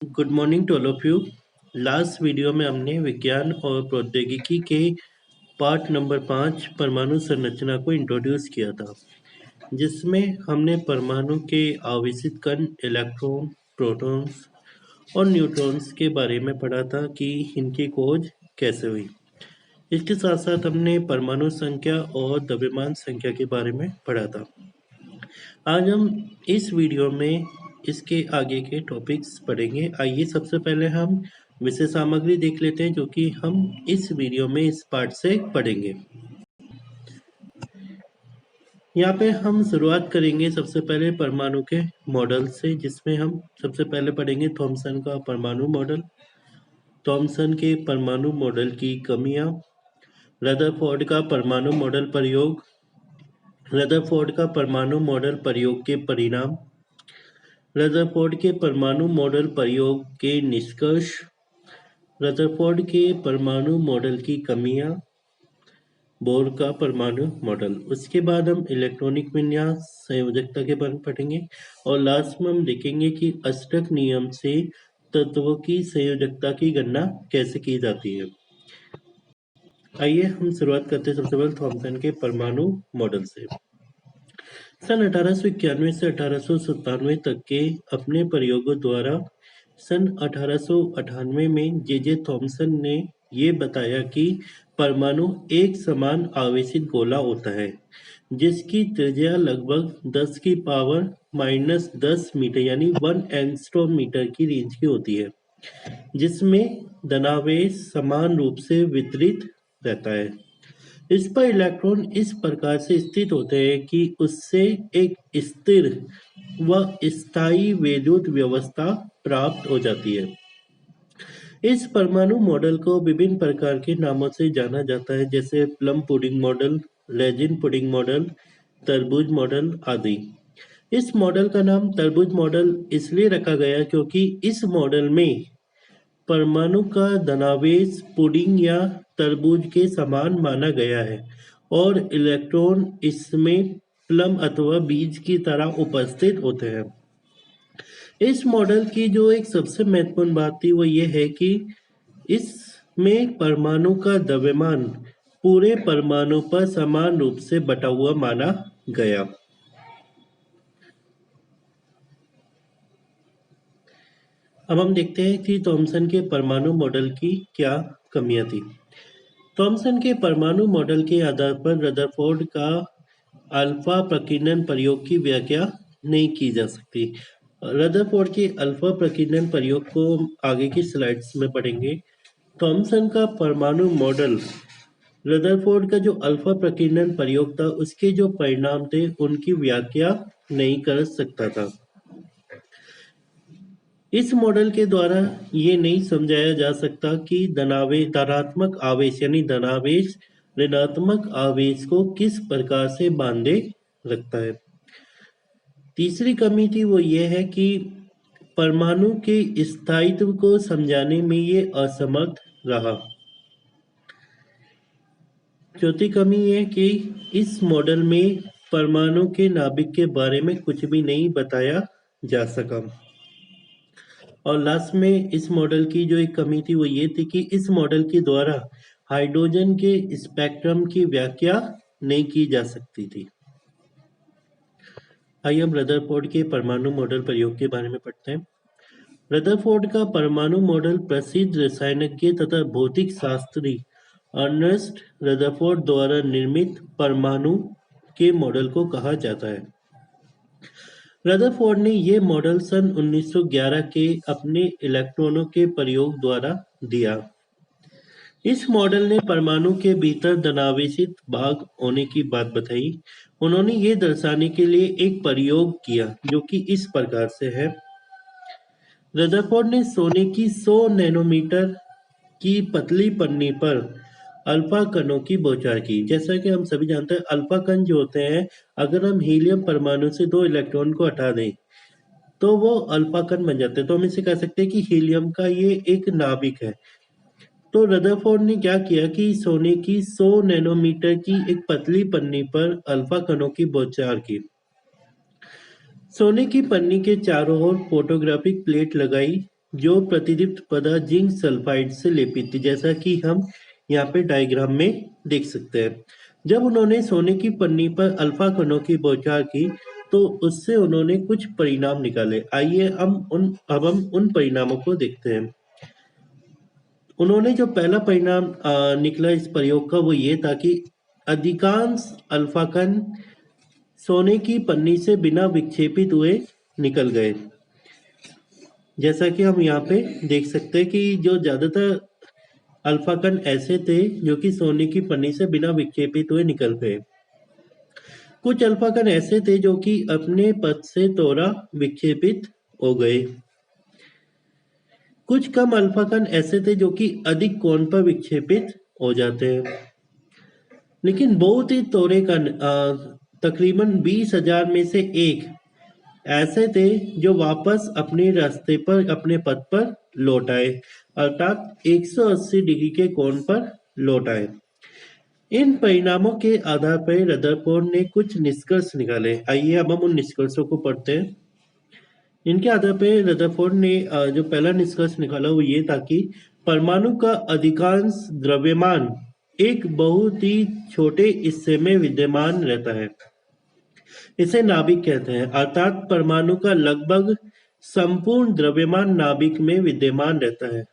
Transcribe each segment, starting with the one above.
Good morning to all of you. Last video में हमने विज्ञान और प्रौद्योगिकी के पार्ट नंबर 5 परमाणु संरचना को इंट्रोड्यूस किया था, जिसमें हमने परमाणु के आवेशित कण, इलेक्ट्रॉन, प्रोटॉन्स और न्यूट्रॉन्स के बारे में पढ़ा था कि इनकी खोज कैसे हुई। इसके साथ साथ हमने परमाणु संख्या और द्रव्यमान संख्या के बारे में पढ़ा था। आज हम इस वीडियो में इसके आगे के टॉपिक्स पढ़ेंगे। आइए सबसे पहले हम विषय सामग्री देख लेते हैं, जो कि हम इस वीडियो में इस पार्ट से पढ़ेंगे। यहाँ पे हम शुरुआत करेंगे सबसे पहले परमाणु के मॉडल से, जिसमें हम सबसे पहले पढ़ेंगे थॉमसन का परमाणु मॉडल, थॉमसन के परमाणु मॉडल की कमियां, रदरफोर्ड का परमाणु मॉडल प्रयोग, रदरफोर्ड का परमाणु मॉडल प्रयोग के परिणाम, रदरफोर्ड के परमाणु मॉडल प्रयोग के निष्कर्ष, रदरफोर्ड के परमाणु मॉडल की कमियां, बोर का परमाणु मॉडल। उसके बाद हम इलेक्ट्रॉनिक विन्यास, संयोजकता के बारे में पढ़ेंगे और लास्ट में हम देखेंगे कि अष्टक नियम से तत्वों की संयोजकता की गणना कैसे की जाती है। आइए हम शुरुआत करते हैं सबसे पहले थॉमसन के परमाणु मॉडल से। सन 1891 से 1897 तक के अपने प्रयोगों द्वारा सन 1898 में जे थॉमसन ने ये बताया कि परमाणु एक समान आवेशित गोला होता है, जिसकी त्रिज्या लगभग 10 की पावर माइनस 10 मीटर यानी 1 एंगस्ट्रॉम मीटर की रेंज की होती है, जिसमें धनावेश समान रूप से वितरित रहता है। इस पर इलेक्ट्रॉन इस प्रकार से स्थित होते हैं कि उससे एक स्थिर व स्थायी विद्युत व्यवस्था प्राप्त हो जाती है। इस परमाणु मॉडल को विभिन्न प्रकार के नामों से जाना जाता है, जैसे plum pudding model, resin pudding model, तरबूज मॉडल आदि। इस मॉडल का नाम तरबूज मॉडल इसलिए रखा गया क्योंकि इस मॉडल में परमाणु का धनावेश पुडिंग या तरबूज के समान माना गया है और इलेक्ट्रॉन इसमें प्लम अथवा बीज की तरह उपस्थित होते हैं। इस मॉडल की जो एक सबसे महत्वपूर्ण बात थी वो ये है कि इसमें परमाणु का द्रव्यमान पूरे परमाणु पर समान रूप से बटा हुआ माना गया। अब हम देखते हैं कि थॉमसन के परमाणु मॉडल की क्या कमियां थी। थॉमसन के परमाणु मॉडल के आधार पर रदरफोर्ड का अल्फा प्रकीर्णन प्रयोग की व्याख्या नहीं की जा सकती। रदरफोर्ड के अल्फा प्रकीर्णन प्रयोग को आगे की स्लाइड्स में पढ़ेंगे। थॉमसन का परमाणु मॉडल रदरफोर्ड का जो अल्फा प्रकीर्णन प्रयोग था उसके जो परिणाम थे उनकी व्याख्या नहीं कर सकता था। इस मॉडल के द्वारा ये नहीं समझाया जा सकता कि धनात्मक आवेश यानी धनावेश ऋणात्मक आवेश को किस प्रकार से बांधे रखता है। तीसरी कमी थी वो ये है कि परमाणु के स्थायित्व को समझाने में ये असमर्थ रहा। चौथी कमी है कि इस मॉडल में परमाणु के नाभिक के बारे में कुछ भी नहीं बताया जा सका। और लास्ट में इस मॉडल की जो एक कमी थी वो ये थी कि इस मॉडल के द्वारा हाइड्रोजन के स्पेक्ट्रम की व्याख्या नहीं की जा सकती थी। आइए हम रदरफोर्ड के परमाणु मॉडल प्रयोग के बारे में पढ़ते हैं। रदरफोर्ड का परमाणु मॉडल प्रसिद्ध रसायनज्ञ तथा भौतिक शास्त्री अर्नेस्ट रदरफोर्ड द्वारा निर्मित परमाणु के मॉडल को कहा जाता है। रदरफोर्ड ने ये मॉडल सन 1911 के अपने इलेक्ट्रॉनों के प्रयोग द्वारा दिया। इस मॉडल ने परमाणु के भीतर धनावेशित भाग होने की बात बताई। उन्होंने ये दर्शाने के लिए एक प्रयोग किया जो कि इस प्रकार से है। रदरफोर्ड ने सोने की 100 नैनोमीटर की पतली पन्नी पर अल्फा कणों की बौछार की। जैसा कि हम सभी जानते हैं, अल्फा कण जो होते हैं, अगर हम हीलियम परमाणु से 2 इलेक्ट्रॉन को हटा दें तो वो अल्फा कण बन जाते हैं। तो हम इसे कह सकते हैं कि हीलियम का ये एक नाभिक है। तो रदरफोर्ड ने क्या किया कि सोने की 100 नैनोमीटर की एक पतली पन्नी पर अल्फा कणों की बौछार की। सोने की पन्नी के चारों ओर फोटोग्राफिक प्लेट लगाई जो प्रतिदीप्त पदार्थ जिंक सल्फाइड से लेपित थी, जैसा कि हम यहाँ पे डायग्राम में देख सकते हैं। जब उन्होंने सोने की पन्नी पर अल्फा कणों की बौछार की तो उससे उन्होंने कुछ परिणाम निकाले। आइए अब हम उन परिणामों को देखते हैं। उन्होंने जो पहला परिणाम निकला इस प्रयोग का वो ये था कि अधिकांश अल्फा कण सोने की पन्नी से बिना विक्षेपित हुए निकल गए। जैसा कि हम यहाँ पे देख सकते हैं कि जो ज्यादातर अल्फा कण ऐसे थे जो कि सोने की पन्नी से बिना विक्षेपित हुए निकल गए। कुछ अल्फा कण ऐसे थे जो कि अपने पथ से थोड़ा विक्षेपित हो गए। कुछ कम अल्फा कण ऐसे थे जो कि अधिक कोण पर विक्षेपित हो जाते हैं। लेकिन बहुत ही थोड़े कण तकरीबन 20,000 में से एक ऐसे थे जो वापस अपने रास्ते पर अपने पथ पर लौट आए, अर्थात 180 डिग्री के कोण पर लौट आए। इन परिणामों के आधार पर रदरफोर्ड ने कुछ निष्कर्ष निकाले। आइए अब हम उन निष्कर्षों को पढ़ते हैं। इनके आधार पर रदरफोर्ड ने जो पहला निष्कर्ष निकाला वो ये था कि परमाणु का अधिकांश द्रव्यमान एक बहुत ही छोटे हिस्से में विद्यमान रहता है। इसे नाभिक कहते हैं, अर्थात परमाणु का लगभग संपूर्ण द्रव्यमान नाभिक में विद्यमान रहता है।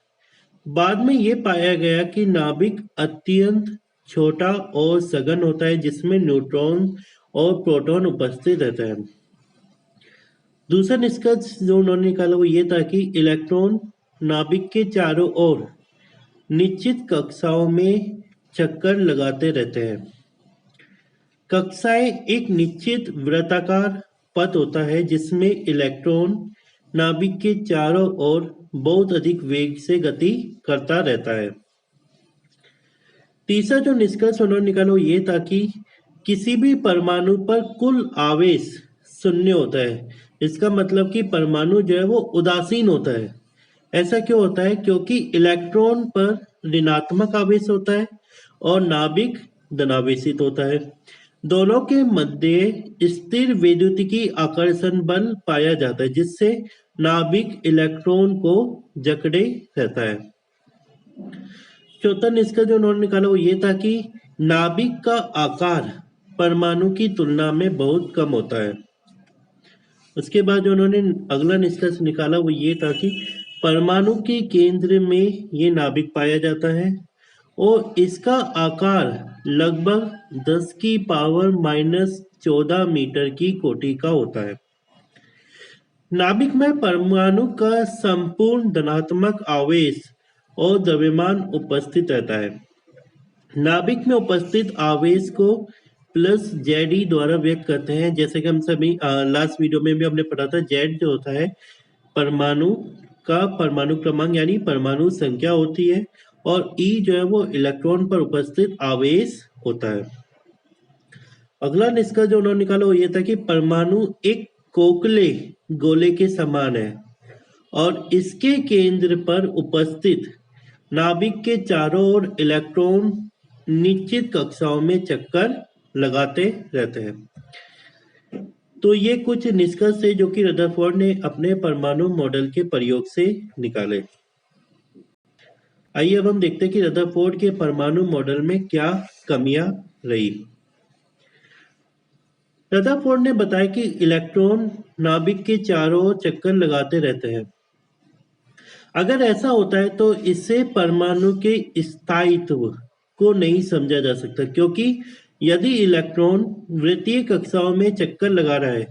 बाद में ये पाया गया कि नाभिक अत्यंत छोटा और सघन होता है जिसमें न्यूट्रॉन और प्रोटॉन उपस्थित रहते हैं। दूसरा निष्कर्ष जो उन्होंने निकाला वो ये था कि इलेक्ट्रॉन नाभिक के चारों ओर निश्चित कक्षाओं में चक्कर लगाते रहते हैं। कक्षाएं एक निश्चित वृत्ताकार पथ होता है जिसमें इलेक्ट्रॉन नाभिक के चारों ओर बहुत अधिक वेग से गति करता रहता है। तीसरा जो निष्कर्ष उन्होंने निकाला वो ये था कि किसी भी परमाणु पर कुल आवेश शून्य होता है। इसका मतलब कि परमाणु जो है वो उदासीन होता है। ऐसा क्यों होता है? क्योंकि इलेक्ट्रॉन पर ऋणात्मक आवेश होता है और नाभिक धनावेशित होता है। दोनों के मध्य स्थिर वैद्युतिकी आकर्षण बल पाया जाता है जिससे नाभिक इलेक्ट्रॉन को जकड़े रहता है। चौथा निष्कर्ष जो उन्होंने निकाला वो ये था कि नाभिक का आकार परमाणु की तुलना में बहुत कम होता है। उसके बाद जो उन्होंने अगला निष्कर्ष निकाला वो ये था कि परमाणु के केंद्र में ये नाभिक पाया जाता है और इसका आकार लगभग 10 की पावर -14 मीटर की कोटि का होता है। नाभिक में परमाणु का संपूर्ण धनात्मक आवेश और द्रव्यमान उपस्थित रहता है। नाभिक में उपस्थित आवेश को प्लस जेड ई द्वारा व्यक्त करते हैं। जैसे कि हम सभी लास्ट वीडियो में भी हमने पढ़ा था, जेड जो होता है परमाणु का परमाणु क्रमांक यानी परमाणु संख्या होती है और ई जो है वो इलेक्ट्रॉन पर उपस्थित आवेश होता है। अगला निष्कर्ष जो उन्होंने निकाला वो ये था कि परमाणु एक खोखले गोले के समान है और इसके केंद्र पर उपस्थित नाभिक के चारों ओर इलेक्ट्रॉन निश्चित कक्षाओं में चक्कर लगाते रहते हैं। तो ये कुछ निष्कर्ष है जो कि रदरफोर्ड ने अपने परमाणु मॉडल के प्रयोग से निकाले। आइए अब हम देखते हैं कि रदरफोर्ड के परमाणु मॉडल में क्या कमियां रही। रदरफोर्ड ने बताया कि इलेक्ट्रॉन नाभिक के चारों ओर चक्कर लगाते रहते हैं। अगर ऐसा होता है तो इससे परमाणु के स्थायित्व को नहीं समझा जा सकता, क्योंकि यदि इलेक्ट्रॉन वृत्तीय कक्षाओं में चक्कर लगा रहा है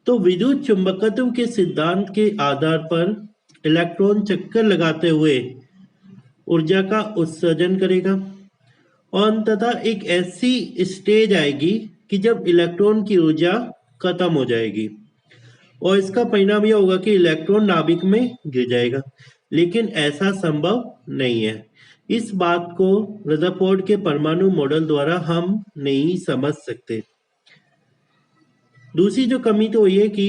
तो विद्युत चुंबकत्व के सिद्धांत के आधार पर इलेक्ट्रॉन चक्कर लगाते हुए ऊर्जा का उत्सर्जन करेगा और अंततः एक ऐसी स्टेज आएगी कि जब इलेक्ट्रॉन की ऊर्जा खत्म हो जाएगी और इसका परिणाम यह होगा कि इलेक्ट्रॉन नाभिक में गिर जाएगा। लेकिन ऐसा संभव नहीं है। इस बात को रदरफोर्ड के परमाणु मॉडल द्वारा हम नहीं समझ सकते। दूसरी जो कमी तो ये कि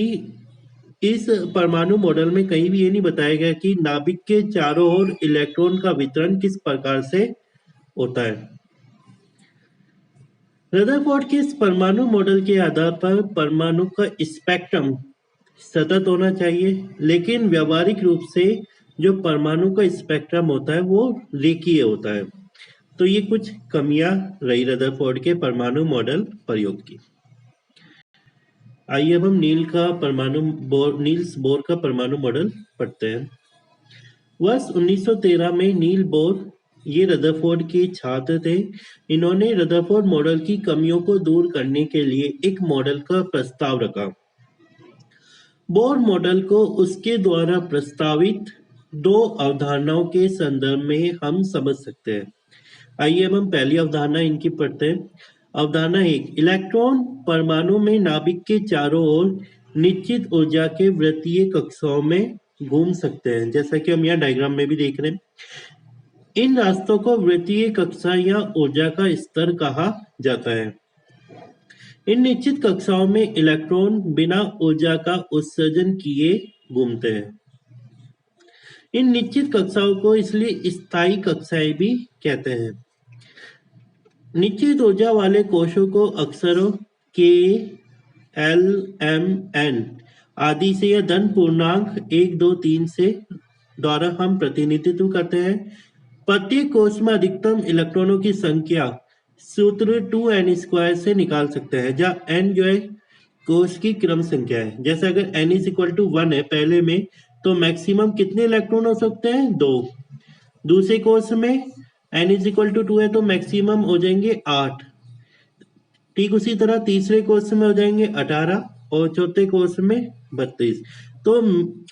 इस परमाणु मॉडल में कहीं भी ये नहीं बताया गया कि नाभिक के चारों ओर इलेक्ट्रॉन का वितरण किस प्रकार से होता है। रदरफोर्ड के इस परमाणु मॉडल के आधार पर परमाणु का स्पेक्ट्रम सतत होना चाहिए, लेकिन व्यावहारिक रूप से जो परमाणु का स्पेक्ट्रम होता है वो रेखीय होता है। तो ये कुछ कमियां रही रदरफोर्ड के परमाणु मॉडल प्रयोग की। आइए अब हम नील्स बोर का परमाणु मॉडल पढ़ते हैं। वर्ष 1913 में नील बोर ये रदरफोर्ड के छात्र थे। इन्होंने रदरफोर्ड मॉडल की कमियों को दूर करने के लिए एक मॉडल का प्रस्ताव रखा। बोर मॉडल को उसके द्वारा प्रस्तावित दो अवधारणाओं के संदर्भ में हम समझ सकते हैं। आइए अब हम पहली अवधारणा इनकी पढ़ते हैं। अवधारणा 1, इलेक्ट्रॉन परमाणु में नाभिक के चारों ओर निश्चित ऊर्जा के वृत्तीय कक्षाओं में घूम सकते हैं, जैसा कि हम यहाँ डायग्राम में भी देख रहे हैं। इन रास्तों को वृत्तीय कक्षा या ऊर्जा का स्तर कहा जाता है। इन निश्चित कक्षाओं में इलेक्ट्रॉन बिना ऊर्जा का उत्सर्जन किए घूमते हैं। इन निश्चित कक्षाओं को इसलिए स्थायी कक्षाएं भी कहते हैं। निश्चित ऊर्जा वाले कोशों को अक्षरों K, L, M, N आदि से या धन पूर्णांक 1, 2, 3 से द्वारा हम प्रतिनिधित्व करते हैं। प्रत्येक कोश में अधिकतम इलेक्ट्रॉनों की संख्या सूत्र 2n² से निकाल सकते हैं, जहाँ n जो है कोश की क्रम संख्या है। जैसे अगर n = 1 है पहले में, तो मैक्सिमम कितने इलेक्ट्रॉन हो सकते हैं? 2। दूसरे कोश में n = 2 है तो मैक्सिमम हो जाएंगे 8। ठीक उसी तरह तीसरे कोश में हो जाएंगे 18 और चौथे कोश में 32। तो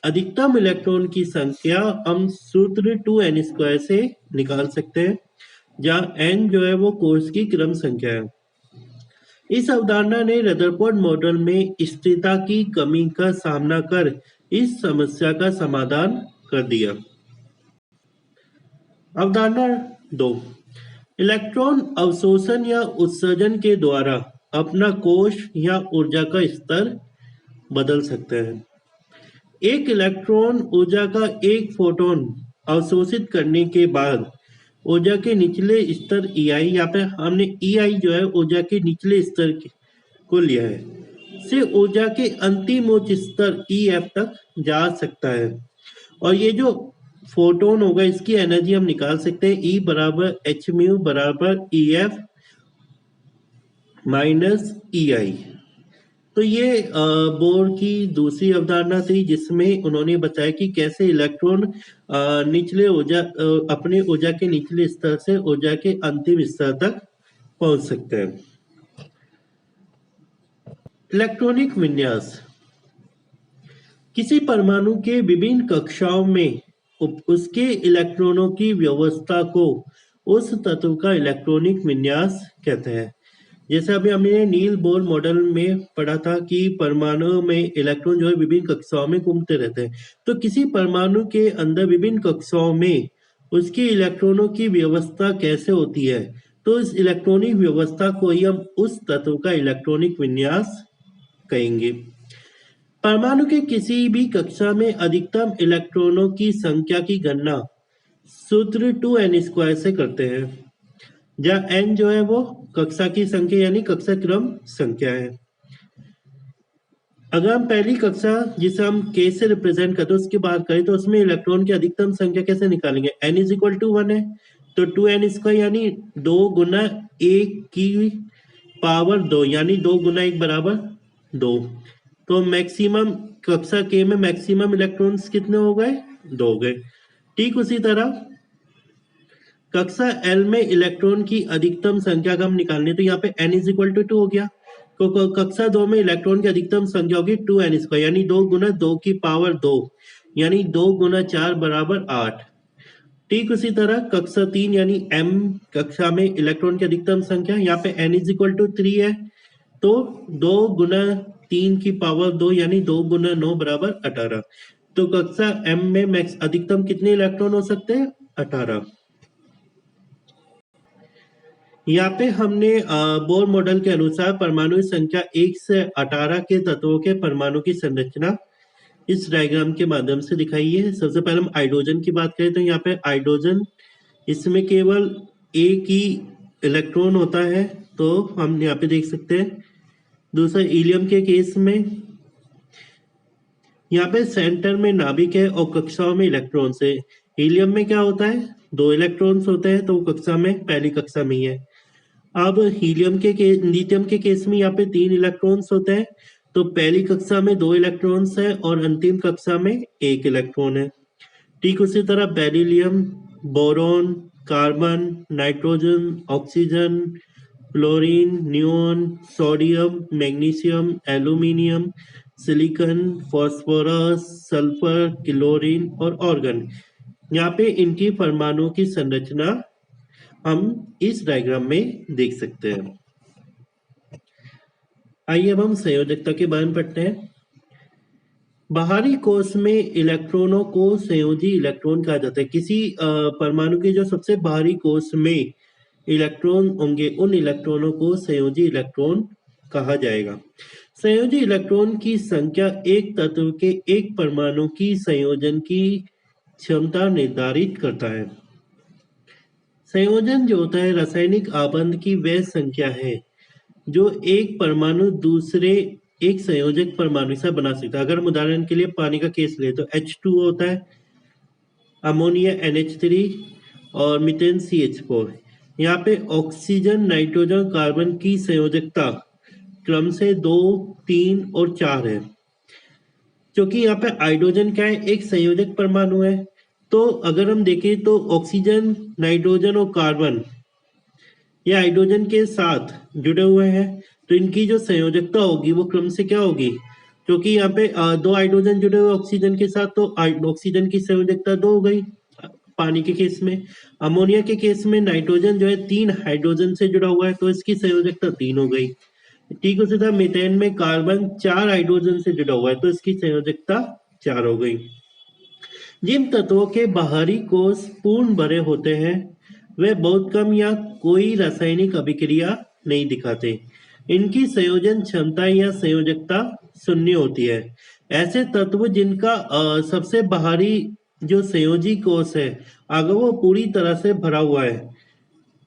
अधिकतम इलेक्ट्रॉन की संख्या हम सूत्र 2n² से निकाल सकते हैं, जहाँ n जो है वो कोश की क्रम संख्या है। इस अवधारणा ने रदरफोर्ड मॉडल में स्थिरता की कमी का सामना कर इस समस्या का समाधान कर दिया। अवधारणा 2, इलेक्ट्रॉन अवशोषण या उत्सर्जन के द्वारा अपना कोश या ऊर्जा का स्तर बदल सकते हैं। एक इलेक्ट्रॉन ऊर्जा का एक फोटोन अवशोषित करने के बाद ऊर्जा के निचले स्तर EI, यहाँ पे हमने EI जो है ऊर्जा के निचले स्तर को लिया है, से ऊर्जा के अंतिम उच्च स्तर EF तक जा सकता है। और ये जो फोटोन होगा इसकी एनर्जी हम निकाल सकते हैं, E = h𝛎 = EF - EI। तो ये बोर की दूसरी अवधारणा थी, जिसमें उन्होंने बताया कि कैसे इलेक्ट्रॉन अपने ऊर्जा के निचले स्तर से ऊर्जा के अंतिम स्तर तक पहुंच सकते हैं। इलेक्ट्रॉनिक विन्यास, किसी परमाणु के विभिन्न कक्षाओं में उसके इलेक्ट्रॉनों की व्यवस्था को उस तत्व का इलेक्ट्रॉनिक विन्यास कहते हैं। जैसे अभी हमने नील बोर मॉडल में पढ़ा था कि परमाणु में इलेक्ट्रॉन जो है विभिन्न कक्षाओं में घूमते रहते हैं। तो किसी परमाणु के अंदर विभिन्न कक्षाओं में उसके इलेक्ट्रॉनों की व्यवस्था कैसे होती है, तो इस इलेक्ट्रॉनिक व्यवस्था को ही हम उस तत्व का इलेक्ट्रॉनिक विन्यास कहेंगे। परमाणु के किसी भी कक्षा में अधिकतम इलेक्ट्रॉनों की संख्या की गणना सूत्र 2n² से करते हैं, जहाँ n जो है वो कक्षा की संख्या यानी कक्षा क्रम संख्या है। अगर हम पहली कक्षा जिसे हम K से रिप्रेजेंट करते हैं उसकी बात करें, तो उसमें इलेक्ट्रॉन की अधिकतम संख्या कैसे निकालेंगे? n = 1 है तो 2n² यानी 2 × 1 की पावर 2 यानी 2 × 1 = 2। तो मैक्सिमम कक्षा K में मैक्सिमम इलेक्ट्रॉन्स कितने हो गए? 2 हो गए। ठीक उसी तरह कक्षा L में इलेक्ट्रॉन की अधिकतम संख्या का हम निकालने, तो यहाँ पे n = 2 हो गया। तो कक्षा 2 में इलेक्ट्रॉन की अधिकतम संख्या होगी 2n² यानी 2 × 2 की पावर 2 यानी 2 × 4 = 8। ठीक उसी तरह कक्षा 3 यानी M कक्षा में इलेक्ट्रॉन की अधिकतम संख्या, यहाँ पे n = 3 है तो 2 × 3 की पावर 2 यानी 2 × 9 = 18। तो कक्षा M में अधिकतम कितने इलेक्ट्रॉन हो सकते हैं? 18। यहाँ पे हमने बोर मॉडल के अनुसार परमाणु संख्या 1 से 18 के तत्वों के परमाणु की संरचना इस डायग्राम के माध्यम से दिखाई है। सबसे पहले हम हाइड्रोजन की बात करें तो यहाँ पे हाइड्रोजन, इसमें केवल एक ही इलेक्ट्रॉन होता है, तो हम यहाँ पे देख सकते हैं। दूसरा हीलियम के केस में यहाँ पे सेंटर में नाभिक है और कक्षाओं में इलेक्ट्रॉन्स है। हीलियम में क्या होता है, 2 इलेक्ट्रॉन्स होते हैं, तो कक्षा में पहली कक्षा में ही है। अब हीलियम के लिथियम के केस में यहाँ पे 3 इलेक्ट्रॉन्स होते हैं, तो पहली कक्षा में 2 इलेक्ट्रॉन्स है और अंतिम कक्षा में 1 इलेक्ट्रॉन है। ठीक उसी तरह beryllium, boron, carbon, nitrogen, oxygen, fluorine, neon, sodium, magnesium, aluminium, silicon, phosphorus, sulphur, chlorine और आर्गन, यहाँ पे इनकी परमाणुओं की संरचना हम इस डायग्राम में देख सकते हैं। आइए अब हम संयोजकता के बारे में पढ़ते हैं। बाहरी कोश में इलेक्ट्रॉनों को संयोजी इलेक्ट्रॉन कहा जाता है। किसी परमाणु के जो सबसे बाहरी कोश में इलेक्ट्रॉन होंगे, उन इलेक्ट्रॉनों को संयोजी इलेक्ट्रॉन कहा जाएगा। संयोजी इलेक्ट्रॉन की संख्या एक तत्व के एक परमाणु की संयोजन की क्षमता निर्धारित करता है। संयोजन जो होता है रासायनिक आबंध की वह संख्या है जो एक परमाणु दूसरे एक संयोजक परमाणु से बना सकता है। अगर हम उदाहरण के लिए पानी का केस ले तो H2 होता है, अमोनिया NH3 और मीथेन CH4। यहाँ पे ऑक्सीजन, नाइट्रोजन, कार्बन की संयोजकता क्रम से 2, 3 और 4 है। क्योंकि यहाँ पे हाइड्रोजन क्या है, एक संयोजक परमाणु है, तो अगर हम देखें तो ऑक्सीजन, नाइट्रोजन और कार्बन ये हाइड्रोजन के साथ जुड़े हुए हैं, तो इनकी जो संयोजकता होगी वो क्रम से क्या होगी, क्योंकि यहाँ पे 2 हाइड्रोजन जुड़े हुए ऑक्सीजन के साथ, तो ऑक्सीजन की संयोजकता 2 हो गई पानी के केस में। अमोनिया के केस में नाइट्रोजन जो है 3 हाइड्रोजन से जुड़ा हुआ है, तो इसकी संयोजकता 3 हो गई। ठीक उसी तरह मीथेन में कार्बन 4 हाइड्रोजन से जुड़ा हुआ है, तो इसकी संयोजकता 4 हो गई। जिन तत्वों के बाहरी कोश पूर्ण भरे होते हैं वे बहुत कम या कोई रासायनिक अभिक्रिया नहीं दिखाते। इनकी संयोजन क्षमता या संयोजकता शून्य होती है। ऐसे तत्व जिनका सबसे बाहरी जो संयोजी कोश है अगर वो पूरी तरह से भरा हुआ है,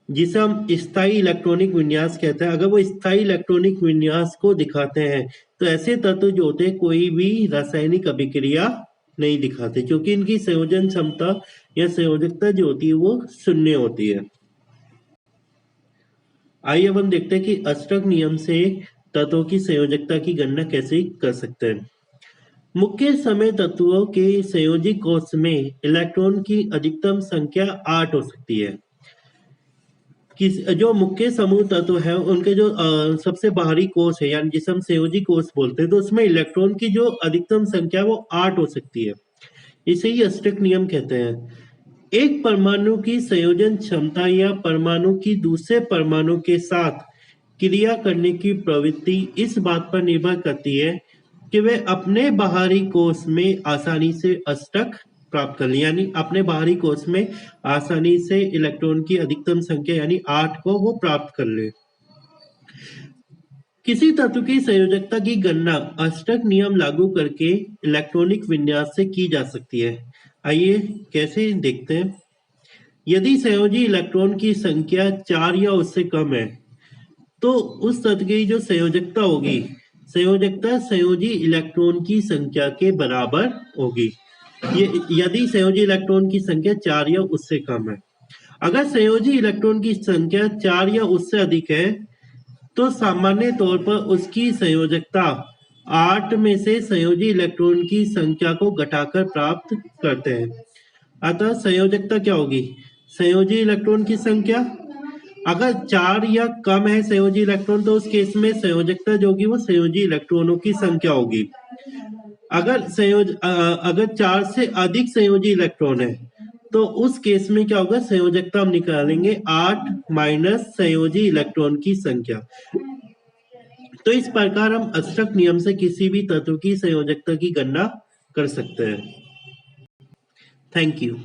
जिसे हम स्थायी इलेक्ट्रॉनिक विन्यास कहते हैं, अगर वो स्थायी इलेक्ट्रॉनिक विन्यास को दिखाते हैं तो ऐसे तत्व जो होते हैं कोई भी रासायनिक अभिक्रिया नहीं दिखाते, क्योंकि इनकी संयोजन क्षमता या संयोजकता जो होती है वो शून्य होती है। आइए अब हम देखते हैं कि अष्टक नियम से तत्वों की संयोजकता की गणना कैसे कर सकते हैं। मुख्य समय तत्वों के संयोजी कोश में इलेक्ट्रॉन की अधिकतम संख्या 8 हो सकती है। जो मुख्य समूह तत्व है उनके जो सबसे बाहरी कोश है, यानी जिसे हम संयोजी कोश बोलते हैं, तो उसमें इलेक्ट्रॉन की जो अधिकतम संख्या वो 8 हो सकती है। इसे ही अष्टक नियम कहते हैं। एक परमाणु की संयोजन क्षमता या परमाणु की दूसरे परमाणु के साथ क्रिया करने की प्रवृत्ति इस बात पर निर्भर करती है कि वे अपने बाहरी कोश में आसानी से अष्टक प्राप्त कर लें, यानी अपने बाहरी कोश में आसानी से इलेक्ट्रॉन की अधिकतम संख्या यानी 8 को वो प्राप्त कर ले। किसी तत्व की संयोजकता की गणना अष्टक नियम लागू करके इलेक्ट्रॉनिक विन्यास से की जा सकती है। आइए कैसे देखते हैं। यदि संयोजी इलेक्ट्रॉन की संख्या 4 या उससे कम है तो उस तत्व की जो संयोजकता होगी, संयोजकता संयोजी इलेक्ट्रॉन की संख्या के बराबर होगी। ये यदि संयोजी इलेक्ट्रॉन की संख्या 4 या उससे कम है। अगर संयोजी इलेक्ट्रॉन की संख्या 4 या उससे अधिक है तो सामान्य तौर पर उसकी संयोजकता 8 में से संयोजी इलेक्ट्रॉन की संख्या को घटाकर प्राप्त करते हैं। अतः संयोजकता क्या होगी, संयोजी इलेक्ट्रॉन की संख्या अगर 4 या कम है संयोजी इलेक्ट्रॉन तो उस केस में संयोजकता जो होगी वो संयोजी इलेक्ट्रॉनों की संख्या होगी। अगर 4 से अधिक संयोजी इलेक्ट्रॉन है तो उस केस में क्या होगा, संयोजकता हम निकालेंगे 8 माइनस संयोजी इलेक्ट्रॉन की संख्या। तो इस प्रकार हम अष्टक नियम से किसी भी तत्व की संयोजकता की गणना कर सकते हैं। Thank you.